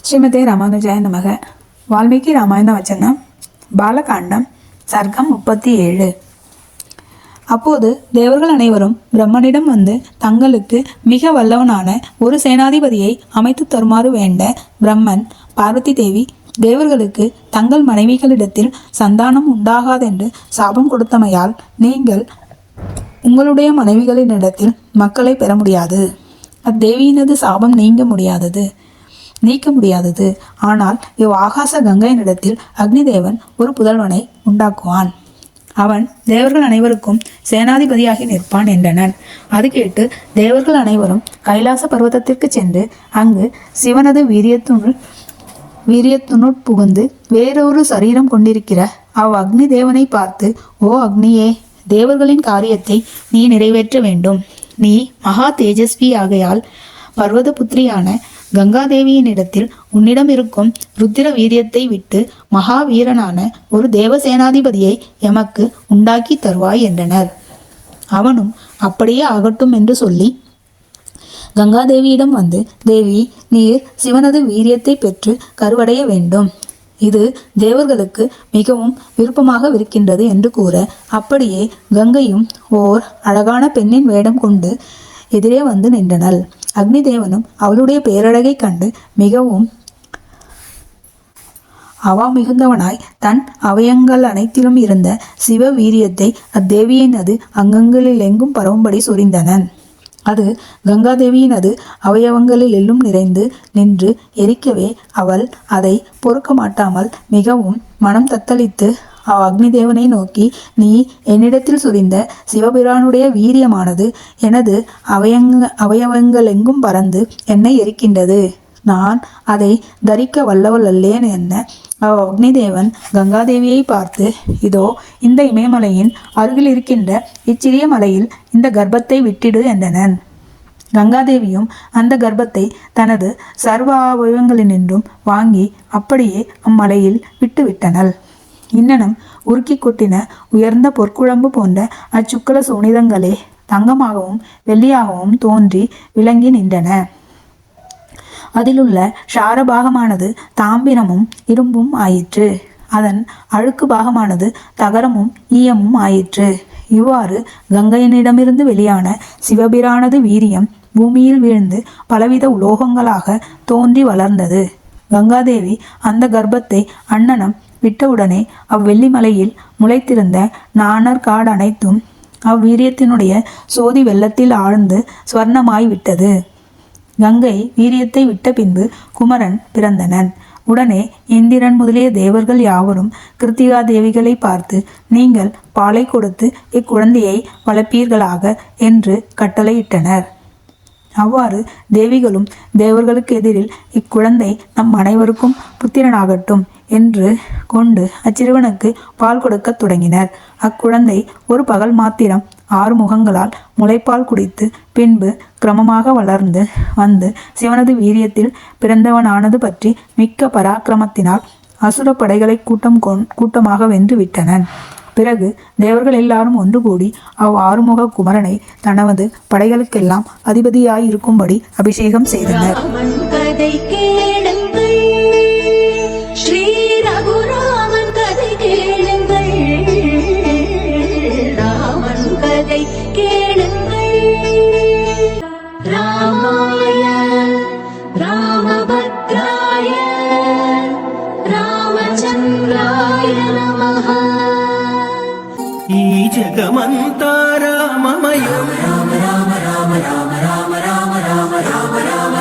ஸ்ரீமதே ராமானுஜாய நமக. வால்மீகி ராமாயண வச்சனம் பாலகாண்டம் சர்க்கம் 37. அப்போது தேவர்கள் அனைவரும் பிரம்மனிடம் வந்து தங்களுக்கு மிக வல்லவனான ஒரு சேனாதிபதியை அமைத்து தருமாறு வேண்ட பிரம்மன் பார்வதி தேவி தேவர்களுக்கு தங்கள் மனைவிகளிடத்தில் சந்தானம் உண்டாகாதென்று சாபம் கொடுத்தமையால் நீங்கள் உங்களுடைய மனைவிகளினிடத்தில் மக்களை பெற முடியாது. அத்தேவியினது சாபம் நீக்க முடியாதது. ஆனால் ஆகாச கங்கையினிடத்தில் அக்னிதேவன் ஒரு புதல்வனை உண்டாக்குவான். அவன் தேவர்கள் அனைவருக்கும் சேனாதிபதியாகி நிற்பான் என்றனர். அது கேட்டு தேவர்கள் அனைவரும் கைலாச பர்வதத்திற்கு சென்று அங்கு சிவனது வீரியத்துனுட் புகுந்து வேறொரு சரீரம் கொண்டிருக்கிற அக்னி தேவனை பார்த்து, ஓ அக்னியே, தேவர்களின் காரியத்தை நீ நிறைவேற்ற வேண்டும். நீ மகா தேஜஸ்வி ஆகையால் பர்வத புத்திரியான கங்காதேவியின் இடத்தில் உன்னிடம் இருக்கும் ருத்திர வீரியத்தை விட்டு மகாவீரனான ஒரு தேவசேனாதிபதியை எமக்கு உண்டாக்கி தருவாய் என்றனர். அவனும் அப்படியே ஆகட்டும் என்று சொல்லி கங்காதேவியிடம் வந்து, தேவி, நீர் சிவனது வீரியத்தை பெற்று கருவடைய வேண்டும். இது தேவர்களுக்கு மிகவும் விருப்பமாக இருக்கின்றது என்று கூற, அப்படியே கங்கையும் ஓர் அழகான பெண்ணின் வேடம் கொண்டு எதிரே வந்து நின்றனள். அக்னி தேவனும் அவளுடைய பேரழகை கண்டு மிகவும் மிகுந்தவனாய் தன் அவயங்கள் அனைத்திலும் இருந்த சிவ வீரியத்தை அத்தேவியினது அங்கங்களில் எங்கும் பரவும்படி சொரிந்தனன். அது கங்காதேவியினது அவயவங்களில் எல்லும் நிறைந்து நின்று எரிக்கவே அவள் அதை பொறுக்க மாட்டாமல் மிகவும் மனம் தத்தளித்து அக்னிதேவனை நோக்கி, நீ என்னிடத்தில் சொரிந்த சிவபிரானுடைய வீரியமானது எனது அவயவங்கள் எங்கும் பறந்து என்னை எரிக்கின்றது. நான் அதை தரிக்க வல்லவள் அல்லேன் என்ன. அக்னிதேவன் கங்காதேவியை பார்த்து, இதோ இந்த இமயமலையின் அருகில் இருக்கின்ற இச்சிறிய மலையில் இந்த கர்ப்பத்தை விட்டிடு என்றனன். கங்காதேவியும் அந்த கர்ப்பத்தை தனது சர்வ அவயவங்களினின்றும் வாங்கி அப்படியே அம்மலையில் விட்டுவிட்டனள். இன்னனும் உருக்கி கொட்டின உயர்ந்த பொற்குழம்பு போன்ற அச்சுக்கல சோனிதங்களே தங்கமாகவும் வெள்ளியாகவும் தோன்றி விளங்கி நின்றன. அதிலுள்ள ஷாரபாகமானது தாம்பிரமும் இரும்பும் ஆயிற்று. அதன் அழுக்கு பாகமானது தகரமும் ஈயமும் ஆயிற்று. இவ்வாறு கங்கையினிடமிருந்து வெளியான சிவபிரானது வீரியம் பூமியில் வீழ்ந்து பலவித உலோகங்களாக தோன்றி வளர்ந்தது. கங்காதேவி அந்த கர்ப்பத்தை அண்ணனம் விட்டவுடனே அவ்வெள்ளிமலையில் முளைத்திருந்த நாணர் காடு அனைத்தும் அவ்வீரியத்தினுடைய சோதி வெள்ளத்தில் ஆழ்ந்து ஸ்வர்ணமாய் விட்டது. கங்கை வீரியத்தை விட்ட பின்பு குமரன் பிறந்தனன். உடனே இந்திரன் முதலிய தேவர்கள் யாவரும் கிருத்திகா தேவிகளை பார்த்து, நீங்கள் பாலை கொடுத்து இக்குழந்தையை வளர்ப்பீர்களாக என்று கட்டளையிட்டனர். அவ்வாறு தேவிகளும் தேவர்களுக்கு எதிரில் இக்குழந்தை நம் அனைவருக்கும் புத்திரனாகட்டும் என்று கொண்டு அச்சிறுவனுக்கு பால் கொடுக்க தொடங்கினர். அக்குழந்தை ஒரு பகல் மாத்திரம் 6 முகங்களால் முளைப்பால் குடித்து பின்பு கிரமமாக வளர்ந்து வந்து சிவனது வீரியத்தில் பிறந்தவனானது பற்றி மிக்க பராக்கிரமத்தினால் அசுர படைகளை கூட்டமாக வென்று விட்டனன். பிறகு தேவர்கள் எல்லாரும் ஒன்று கூடி 6 குமரனை தனது படைகளுக்கெல்லாம் அதிபதியாயிருக்கும்படி அபிஷேகம் செய்தனர். జగమంతా రామమయం రామ రామ రామ రామ రామ రామ రామ రామ రామ